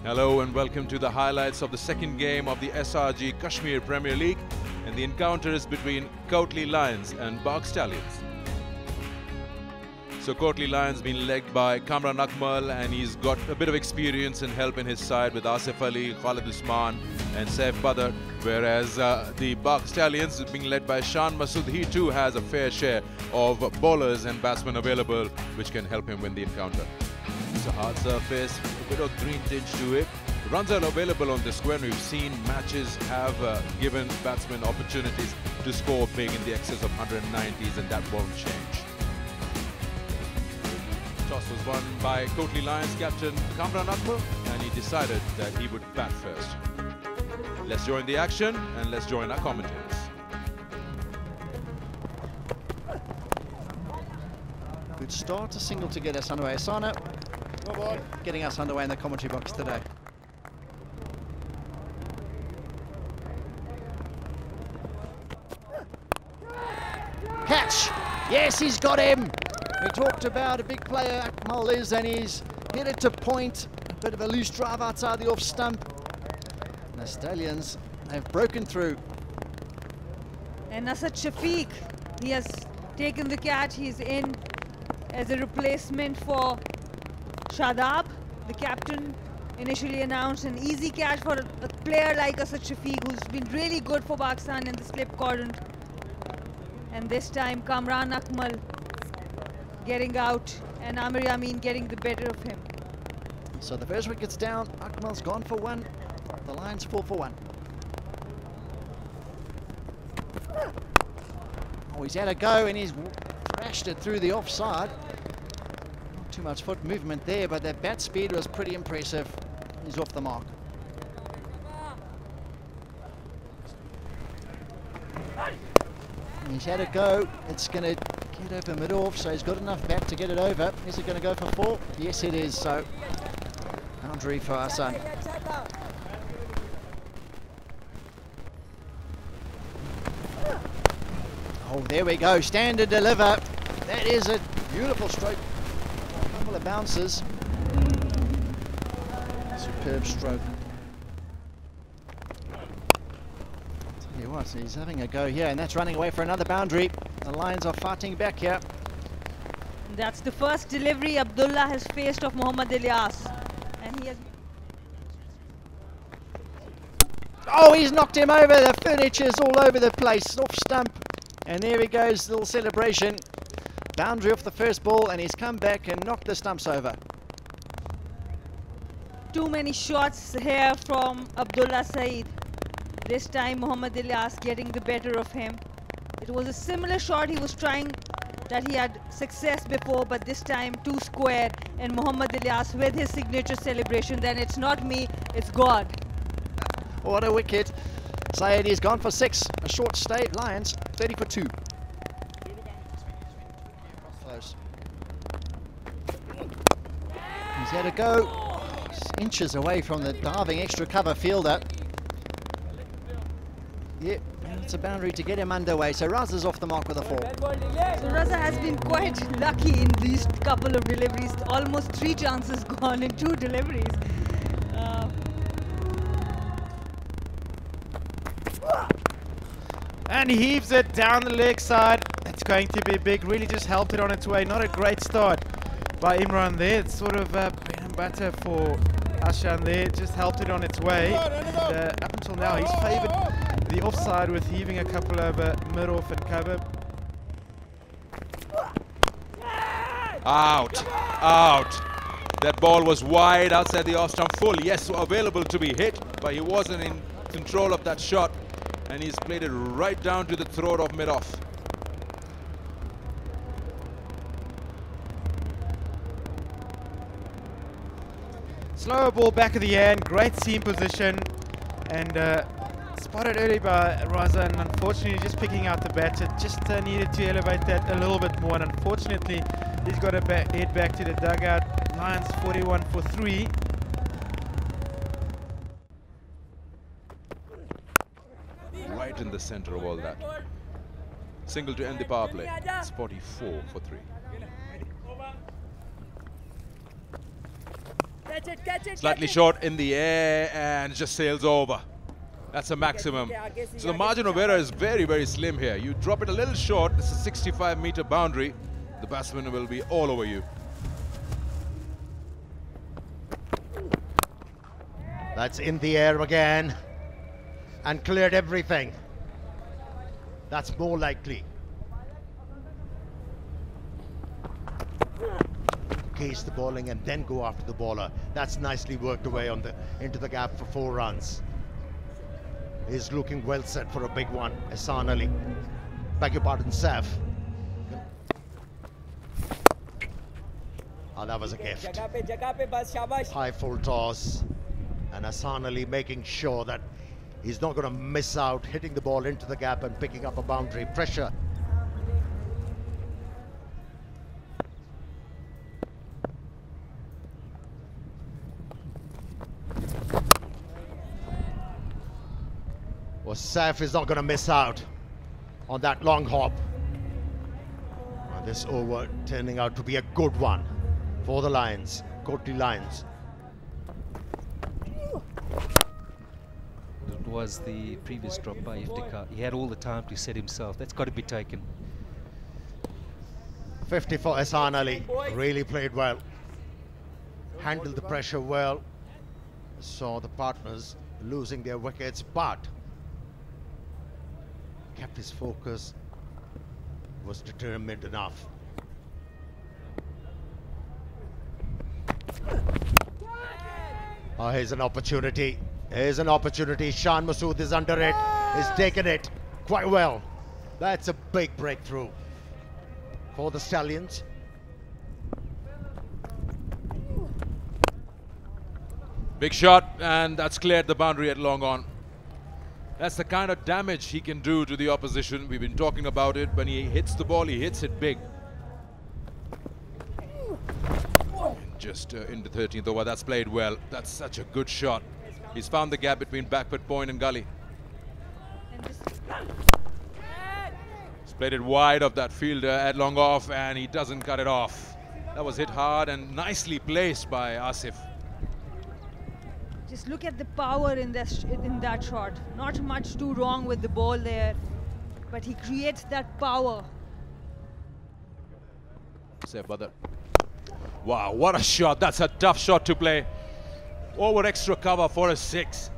Hello and welcome to the highlights of the second game of the SRG Kashmir Premier League, and the encounter is between Kotli Lions and Bagh Stallions. So Kotli Lions been led by Kamran Akmal, and he's got a bit of experience and help in his side with Asif Ali, Khalid Usman and Saif Badr, whereas the Bagh Stallions is being led by Shan Masood. He too has a fair share of bowlers and batsmen available which can help him win the encounter. It's a hard surface, a bit of green tinge to it. Runs are available on this square, and we've seen matches have given batsmen opportunities to score big in the excess of 190s, and that won't change. Toss was won by Kotli Lions captain Kamran Akmal, and he decided that he would bat first. Let's join the action and let's join our commentators. Good start, a single to get us underway. Asana getting us underway in the commentary box today. Catch! Yes, he's got him! We talked about a big player Akmal is, and he's hit it to point. A bit of a loose drive outside the off stump. And the Stallions have broken through. And Asad Shafiq, he has taken the catch. He's in as a replacement for Shadab. The captain initially announced an easy catch for a player like Asad Shafiq, who's been really good for Pakistan in the slip quadrant. And this time Kamran Akmal getting out and Amir Yamin getting the better of him. So the first wicket's down. Akmal's gone for one. The Lions 4 for 1. Oh, he's had a go and he's thrashed it through the offside. Not too much foot movement there, but that bat speed was pretty impressive. He's off the mark. And he's had a go. It's going to get over mid-off, so he's got enough bat to get it over. Is it going to go for 4? Yes, it is. So boundary for our son. Oh, there we go. Stand and deliver. That is a beautiful stroke. A couple of bounces. Superb stroke. Tell you what, he's having a go here, and that's running away for another boundary. The Lions are fighting back here. That's the first delivery Abdullah has faced of Mohammad Ilyas. And he has... Oh, he's knocked him over. The furniture's all over the place. Off stump. And there he goes, little celebration. Boundary off the first ball, and he's come back and knocked the stumps over. Too many shots here from Abdullah Saeed. This time Mohammad Ilyas getting the better of him. It was a similar shot he was trying that he had success before, but this time too square, and Mohammad Ilyas with his signature celebration. Then it's not me, it's God. What a wicket. Saeed is gone for 6. A short stay. Lions 30 for 2. Close. He's had a go. Inches away from the diving extra cover fielder. Yep, and it's a boundary to get him underway. So Raza's off the mark with a 4. So Raza has been quite lucky in these couple of deliveries. Almost 3 chances gone in 2 deliveries. And he heaves it down the leg side. It's going to be big. Really just helped it on its way. Not a great start by Imran there. It's sort of bread and butter for Ashan there. Just helped it on its way. And, up until now, he's favoured the offside with heaving a couple of mid-off and cover. Out, out. That ball was wide outside the off stump. Full, yes, available to be hit, but he wasn't in control of that shot, and he's played it right down to the throat of mid-off. Slower ball back of the hand, great seam position, and spotted early by Raza, and unfortunately just picking out the bat. It just needed to elevate that a little bit more, and unfortunately he's got to head back to the dugout. Lions 41 for 3. Right in the center of all that. Single to end the power play. It's 44 for 3. Slightly short in the air and just sails over. That's a maximum. So the margin of error is very, very slim here. You drop it a little short, it's a 65-meter boundary. The batsman will be all over you. That's in the air again and cleared everything. That's more likely. Case the bowling and then go after the bowler. That's nicely worked away on into the gap for 4 runs. He's looking well set for a big one. Ahsan Ali. Beg your pardon, Saif. Oh, that was a gift. High full toss. And Ahsan Ali making sure that he's not going to miss out, hitting the ball into the gap and picking up a boundary. Pressure. Well, Saif is not going to miss out on that long hop. And this over turning out to be a good one for the Lions, Kotli Lions. It was the previous drop by Iftikhar. He had all the time to set himself. That's got to be taken. 50 for Ahsan Ali. Really played well. Handled the pressure well. Saw the partners losing their wickets, but kept his focus. Was determined enough. Oh, here's an opportunity. Here's an opportunity. Shan Masood is under it. He's taken it quite well. That's a big breakthrough for the Stallions. Big shot, and that's cleared the boundary at long on. That's the kind of damage he can do to the opposition. We've been talking about it. When he hits the ball, he hits it big. Just in the 13th over, that's played well. That's such a good shot. He's found the gap between backfoot point and gully. He's played it wide of that fielder at long off, and he doesn't cut it off. That was hit hard and nicely placed by Asif. Just look at the power in that shot. Not much too wrong with the ball there, but he creates that power. Saif Badr. Wow, what a shot. That's a tough shot to play. Over extra cover for a 6.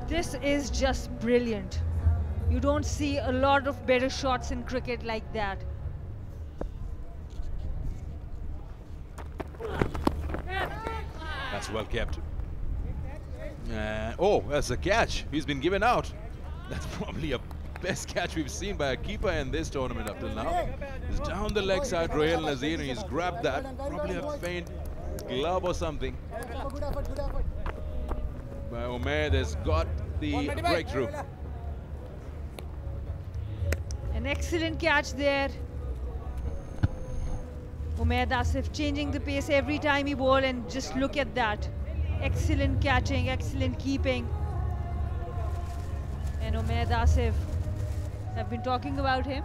This is just brilliant. You don't see a lot of better shots in cricket like that. That's well kept. Oh, that's a catch. He's been given out. That's probably a best catch we've seen by a keeper in this tournament up till now. He's down the leg side, Rohel Nazir, and he's grabbed that. Probably a faint glove or something. But Umaid has got the breakthrough. An excellent catch there. Umaid Asif changing the pace every time he bowled, and just look at that. Excellent catching, excellent keeping. And Umaid Asif, I've been talking about him,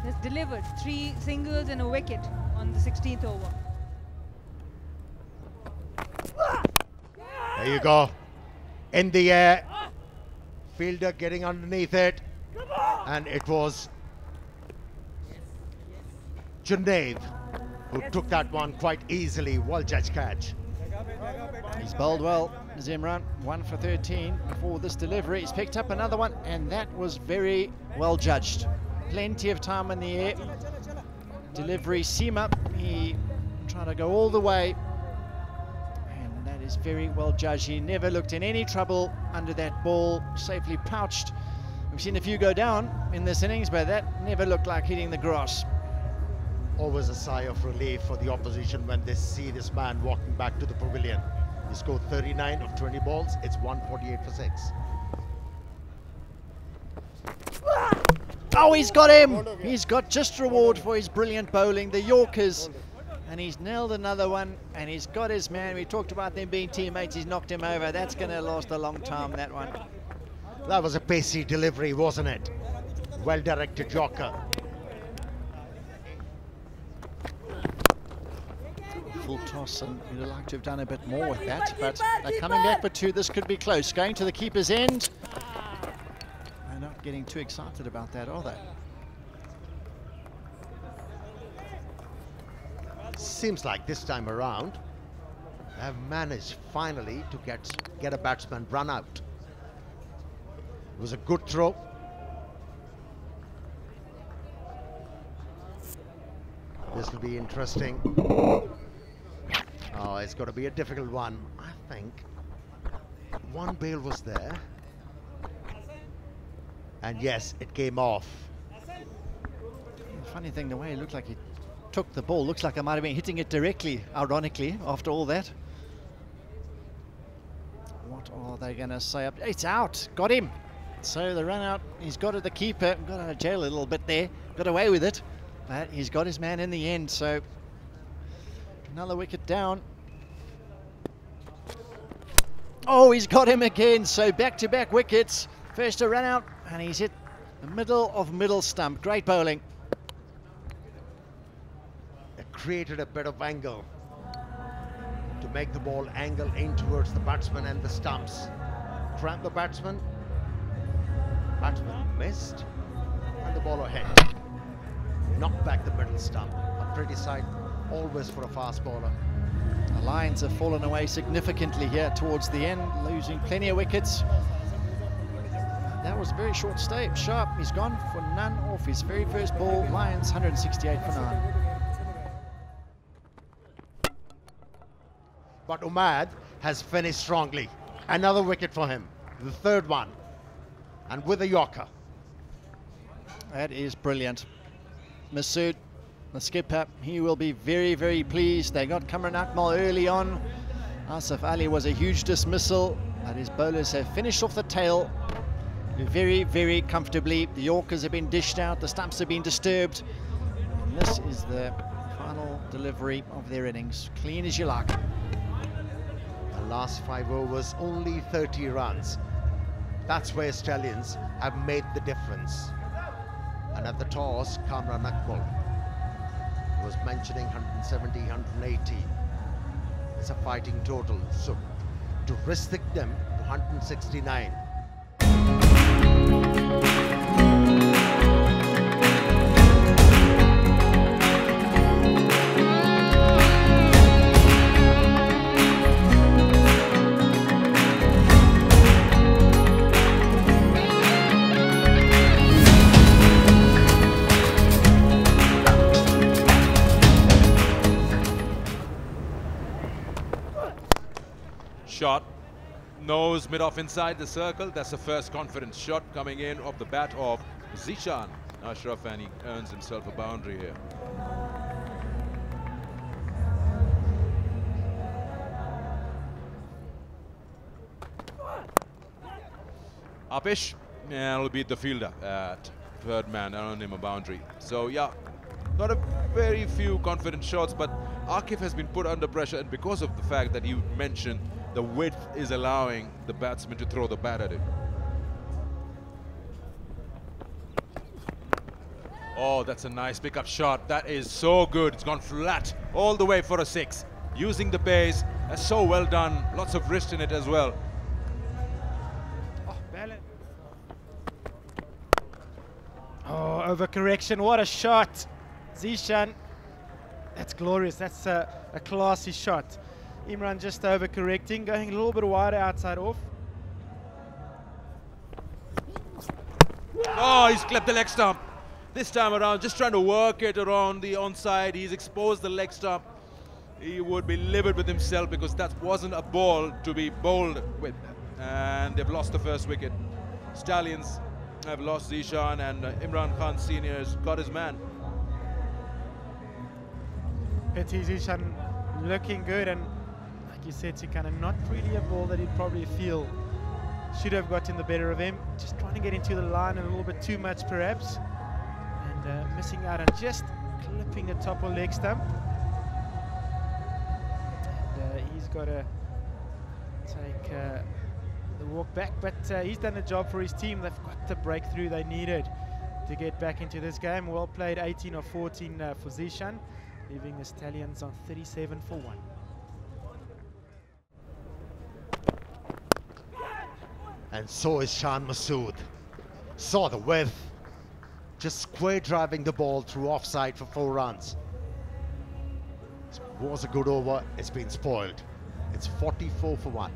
has delivered 3 singles and a wicket on the 16th over. There you go. In the air. Fielder getting underneath it. And it was Junaid who took that one quite easily. Well judged catch. He's bowled well, Zimran. 1 for 13 before this delivery. He's picked up another one, and that was very well judged. Plenty of time in the air. Delivery, Seema, he tried to go all the way. And that is very well judged. He never looked in any trouble under that ball, safely pouched. We've seen a few go down in this innings, but that never looked like hitting the grass. Always a sigh of relief for the opposition when they see this man walking back to the pavilion. He scored 39 of 20 balls. It's 148 for 6. Oh, he's got him! He's got just reward for his brilliant bowling, the Yorkers. And he's nailed another one, and he's got his man. We talked about them being teammates. He's knocked him over. That's going to last a long time, that one. That was a pacey delivery, wasn't it? Well-directed Yorker. full toss, and you'd like to have done a bit more with that, but they're coming back for two. This could be close. Going to the keeper's end. They're not getting too excited about that, are they? Seems like this time around, they have managed finally to get a batsman run out. It was a good throw. This will be interesting. Oh, it's got to be a difficult one. I think one bail was there. And yes, it came off. Funny thing, the way it looked like he took the ball, looks like I might have been hitting it directly, ironically, after all that. What are they going to say up? It's out. Got him. So the run out, he's got it, the keeper. Got out of jail a little bit there. Got away with it. But he's got his man in the end, so another wicket down. Oh, he's got him again, so back-to-back wickets. First a run out, and he's hit the middle of middle stump. Great bowling. It created a bit of angle to make the ball angle in towards the batsman and the stumps. Cramp the batsman. Batsman missed, and the bowler hit. Knocked back the middle stump. A pretty sight always for a fast bowler. The Lions have fallen away significantly here towards the end, losing plenty of wickets. That was a very short stay. Sharp, he's gone for none off his very first ball. Lions 168 for 9. But Umad has finished strongly. Another wicket for him, the third one, and with a yorker. That is brilliant. Masood, the skipper, he will be very, very pleased. They got Kamran Akmal early on. Asif Ali was a huge dismissal, but his bowlers have finished off the tail very, very comfortably. The Yorkers have been dished out, the stumps have been disturbed. And this is the final delivery of their innings. Clean as you like. The last 5 overs, only 30 runs. That's where Stallions have made the difference. And at the toss, Kamran Akmal was mentioning 170, 180. It's a fighting total. So to restrict them to 169. Shot, nose mid-off inside the circle. That's the first confident shot coming in off the bat of Zishan Ashraf, and he earns himself a boundary here. Upish, and it'll beat the fielder at third man, earn him a boundary. So yeah, not a very few confident shots, but Akif has been put under pressure, and because of the fact that you mentioned the width is allowing the batsman to throw the bat at it. Oh, that's a nice pickup shot. That is so good. It's gone flat all the way for a 6. Using the pace. That's so well done. Lots of wrist in it as well. Oh, balance. Oh, overcorrection. What a shot. Zishan. That's glorious. That's a classy shot. Imran just overcorrecting, going a little bit wider outside off. Oh, he's clipped the leg stump. This time around, just trying to work it around the onside. He's exposed the leg stump. He would be livid with himself because that wasn't a ball to be bowled with. And they've lost the first wicket. Stallions have lost Zishan, and Imran Khan Sr. has got his man. Pity Zishan looking good, and like you said, to kind of not really a ball that he'd probably feel should have gotten the better of him. Just trying to get into the line a little bit too much perhaps, and missing out on just clipping the top of leg stump. And he's got to take the walk back, but he's done the job for his team. They've got the breakthrough they needed to get back into this game. Well played, 18 of 14 for Zishan. leaving the Stallions on 37 for 1. And so is Shan Masood. Saw the width. Just square driving the ball through offside for 4 runs. It was a good over. It's been spoiled. It's 44 for 1.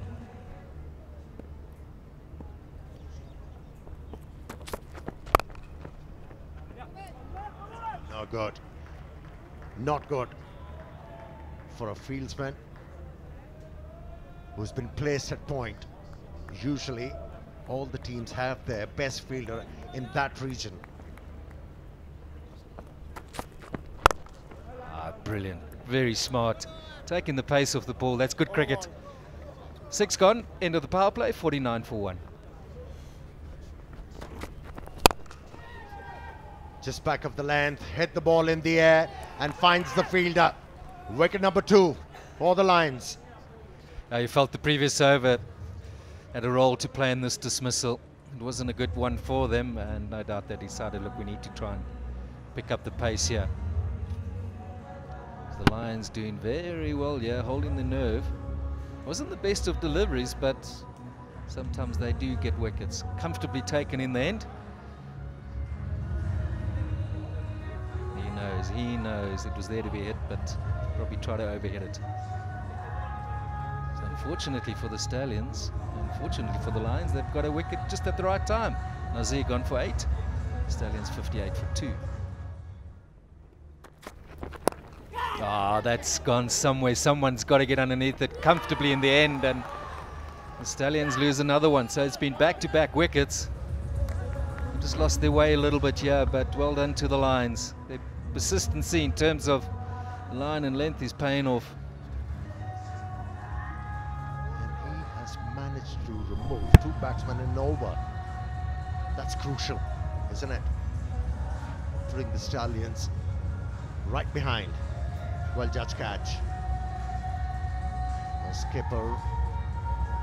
No good. Not good for a fieldsman who's been placed at point. Usually, all the teams have their best fielder in that region. Brilliant. Very smart. Taking the pace off the ball. That's good cricket. 6 gone. End of the power play. 49 for 1. Just back of the length, hit the ball in the air and finds the fielder. Wicket number 2 for the Lions. Now you felt the previous over had a role to play in this dismissal. It wasn't a good one for them, and no doubt they decided, look, we need to try and pick up the pace here. The Lions doing very well here, holding the nerve. Wasn't the best of deliveries, but sometimes they do get wickets. Comfortably taken in the end. He knows it was there to be hit, but probably try to overhit it. So unfortunately for the Stallions, unfortunately for the Lions, they've got a wicket just at the right time. Nazir gone for 8, Stallions 58 for 2. Ah, that's gone somewhere. Someone's got to get underneath it comfortably in the end, and the Stallions lose another one. So it's been back-to-back wickets. They just lost their way a little bit here, but well done to the Lions. Their persistency in terms of line and length is paying off. And he has managed to remove 2 batsmen in an over. That's crucial, isn't it? Putting the Stallions right behind. Well judged catch. The skipper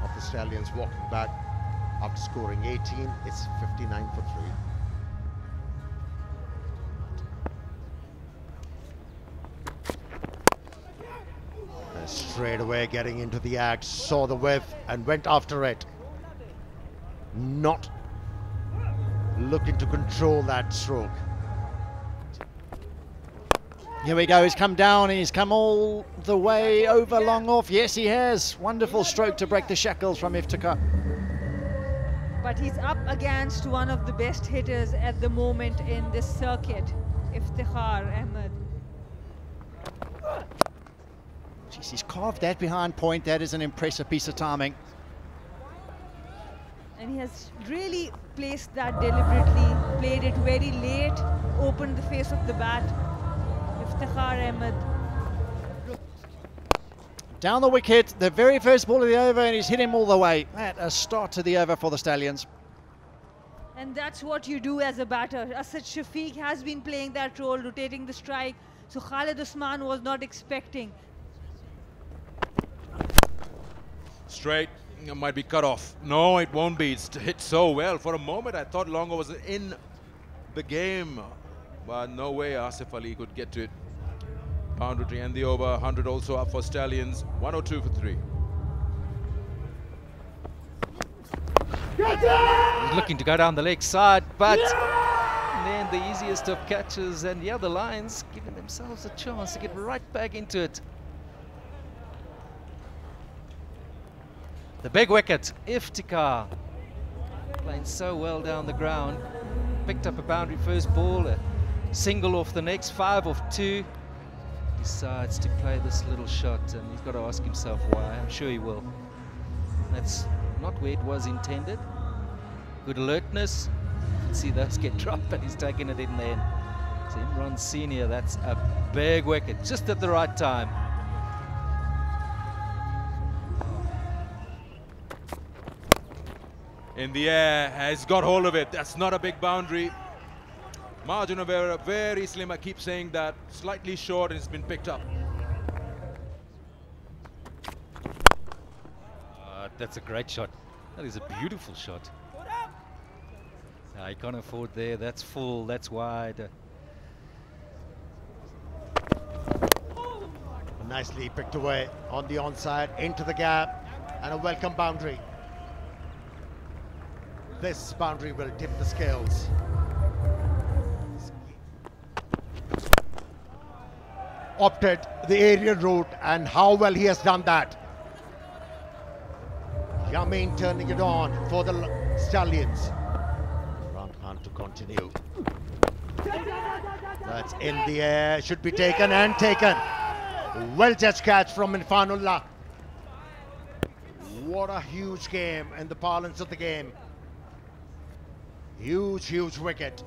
of the Stallions walking back after scoring 18. It's 59 for 3. Straight away getting into the act, saw the width and went after it. Not looking to control that stroke. Here we go, he's come down and he's come all the way over long off. Yes, he has. Wonderful stroke to break the shackles from Iftikhar. But he's up against one of the best hitters at the moment in this circuit, Iftikhar Ahmed. Jeez, he's carved that behind point. That is an impressive piece of timing. And he has really placed that deliberately, played it very late, opened the face of the bat. Iftikhar Ahmed. Down the wicket, the very first ball of the over, and he's hit him all the way. That a start to the over for the Stallions. And that's what you do as a batter. Asad Shafiq has been playing that role, rotating the strike. So Khalid Usman was not expecting. Straight, it might be cut off. No, it won't be. It's hit so well. For a moment, I thought Longo was in the game. But no way Asif Ali could get to it. Boundary to end the over. 100 also up for Stallions. 102 for 3. He's looking to go down the leg side, but then the easiest of catches, and the other Lions giving themselves a chance to get right back into it. The big wicket, Iftikhar, playing so well down the ground. Picked up a boundary first ball, a single off the next, 5 off 2. Decides to play this little shot, and he's got to ask himself why. I'm sure he will. That's not where it was intended. Good alertness. You can see those get dropped, but he's taking it in the end. So Imran Senior, that's a big wicket, just at the right time. In the air, has got hold of it. That's not a big boundary. Margin of error, very slim. I keep saying that. Slightly short, and it's been picked up. That's a great shot. That is a beautiful shot. He can't afford there. That's full. That's wide. Nicely picked away on the onside, into the gap, and a welcome boundary. This boundary will tip the scales. Opted the aerial route, and how well he has done that. Yamin turning it on for the Stallions. Imran Khan to continue. That's in the air, should be taken and taken. Well judged catch from Infanullah. What a huge game in the parlance of the game. Huge, huge wicket.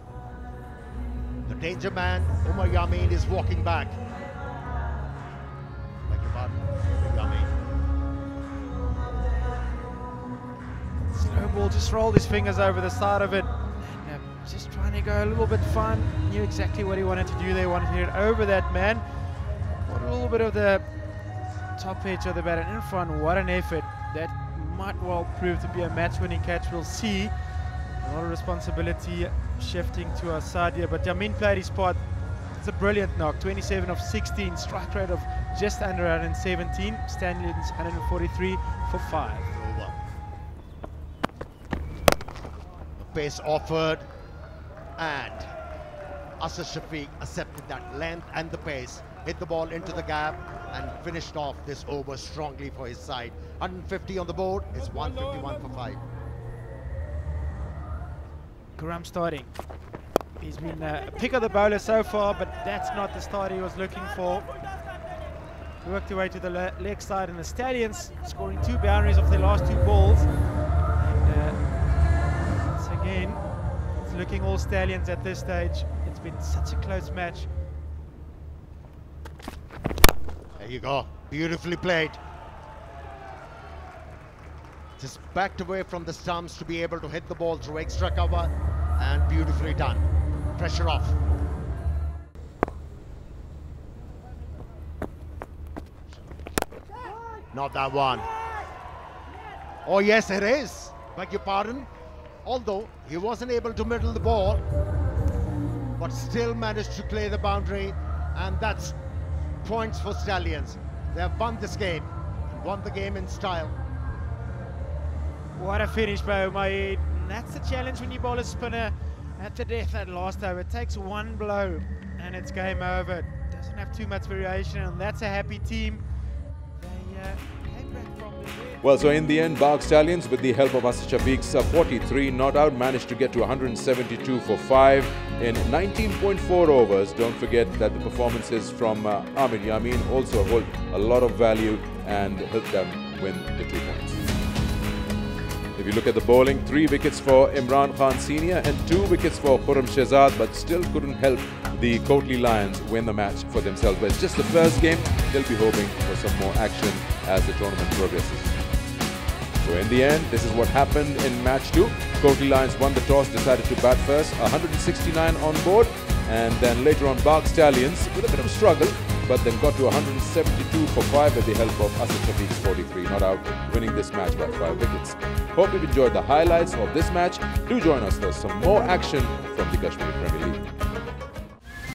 The danger man, Umar Yamin, is walking back. Beg your pardon, Yamin. Slow ball, just rolled his fingers over the side of it. And, just trying to go a little bit fun. Knew exactly what he wanted to do there. Wanted to hit it over that man. What a little bit of the top edge of the bat. And in front, what an effort. That might well prove to be a match-winning catch. We'll see. A lot of responsibility shifting to our side here. But Yamin played his part. It's a brilliant knock. 27 of 16. Strike rate of just under 117. Stallions 143 for 5. Over. The pace offered, and Asad Shafiq accepted that length and the pace. Hit the ball into the gap and finished off this over strongly for his side. 150 on the board, it's 151 for 5. Karam starting. He's been a pick of the bowler so far, but that's not the start he was looking for. Worked their way to the leg side, and the Stallions scoring 2 boundaries off their last 2 balls. And once again, it's looking all Stallions at this stage. It's been such a close match. There you go, beautifully played. Just backed away from the stumps to be able to hit the ball through extra cover, and beautifully done. Pressure off. Not that one. Oh yes, it is. Beg your pardon. Although he wasn't able to middle the ball, but still managed to play the boundary, and that's points for Stallions. They have won this game, and won the game in style. What a finish by Umayyad. That's the challenge when you bowl a spinner at the death at last over. It takes one blow and it's game over. It doesn't have too much variation, and that's a happy team. They came back from the dead. Well, so in the end, Bagh Stallions, with the help of Asad Shafiq's 43 not out, managed to get to 172 for 5 in 19.4 overs. Don't forget that the performances from Amir Yamin also hold a lot of value and help them win the 2 points. If you look at the bowling, 3 wickets for Imran Khan Senior and 2 wickets for Khurram Shehzad, but still couldn't help the Kotli Lions win the match for themselves. But it's just the first game. They'll be hoping for some more action as the tournament progresses. So in the end, this is what happened in match 2. Kotli Lions won the toss, decided to bat first, 169 on board, and then later on Bagh Stallions with a bit of a struggle, but then got to 172 for 5 with the help of Asad Shafiq's 43 not out, winning this match by 5 wickets. Hope you've enjoyed the highlights of this match. Do join us for some more action from the Kashmiri Premier League.